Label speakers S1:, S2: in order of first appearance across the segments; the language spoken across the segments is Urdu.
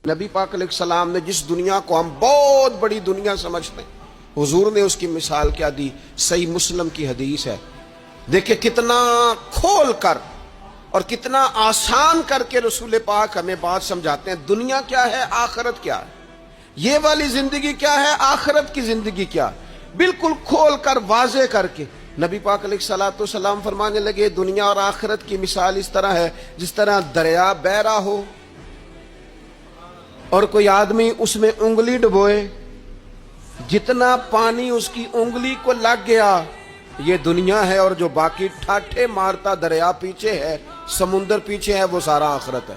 S1: نبی پاک علیہ السلام نے جس دنیا کو ہم بہت بڑی دنیا سمجھتے ہیں، حضور نے اس کی مثال کیا دی؟ صحیح مسلم کی حدیث ہے۔ دیکھیں کتنا کھول کر اور کتنا آسان کر کے رسول پاک ہمیں بات سمجھاتے ہیں۔ دنیا کیا ہے، آخرت کیا ہے، یہ والی زندگی کیا ہے، آخرت کی زندگی کیا، بالکل کھول کر واضح کر کے نبی پاک علیہ الصلوۃ والسلام فرمانے لگے دنیا اور آخرت کی مثال اس طرح ہے جس طرح دریا بہ رہا ہو اور کوئی آدمی اس میں انگلی ڈبوئے، جتنا پانی اس کی انگلی کو لگ گیا یہ دنیا ہے، اور جو باقی ٹھاٹھے مارتا دریا پیچھے ہے، سمندر پیچھے ہے، وہ سارا آخرت ہے۔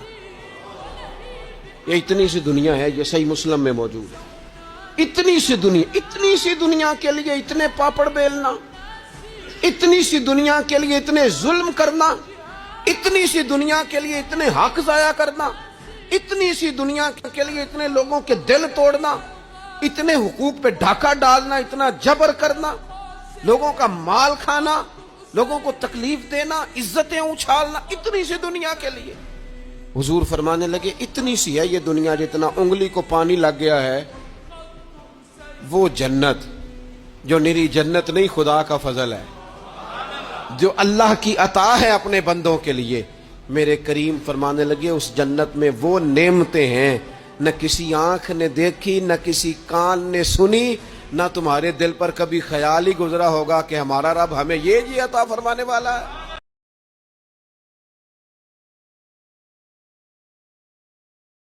S1: یہ اتنی سی دنیا ہے، یہ صحیح مسلم میں موجود ہے۔ اتنی سی دنیا کے لیے اتنے پاپڑ بیلنا، اتنی سی دنیا کے لیے اتنے ظلم کرنا، اتنی سی دنیا کے لیے اتنے حق ضائع کرنا، اتنی سی دنیا کے لیے اتنے لوگوں کے دل توڑنا، اتنے حقوق پہ ڈھاکہ ڈالنا، اتنا جبر کرنا، لوگوں کا مال کھانا، لوگوں کو تکلیف دینا، عزتیں اچھالنا، اتنی سی دنیا کے لیے حضور فرمانے لگے اتنی سی ہے یہ دنیا، جتنا انگلی کو پانی لگ گیا ہے وہ جنت، جو نری جنت نہیں، خدا کا فضل ہے، جو اللہ کی عطا ہے اپنے بندوں کے لیے۔ میرے کریم فرمانے لگے اس جنت میں وہ نعمتیں ہیں نہ کسی آنکھ نے دیکھی، نہ کسی کان نے سنی، نہ تمہارے دل پر کبھی خیال ہی گزرا ہوگا کہ ہمارا رب ہمیں یہ عطا فرمانے والا ہے۔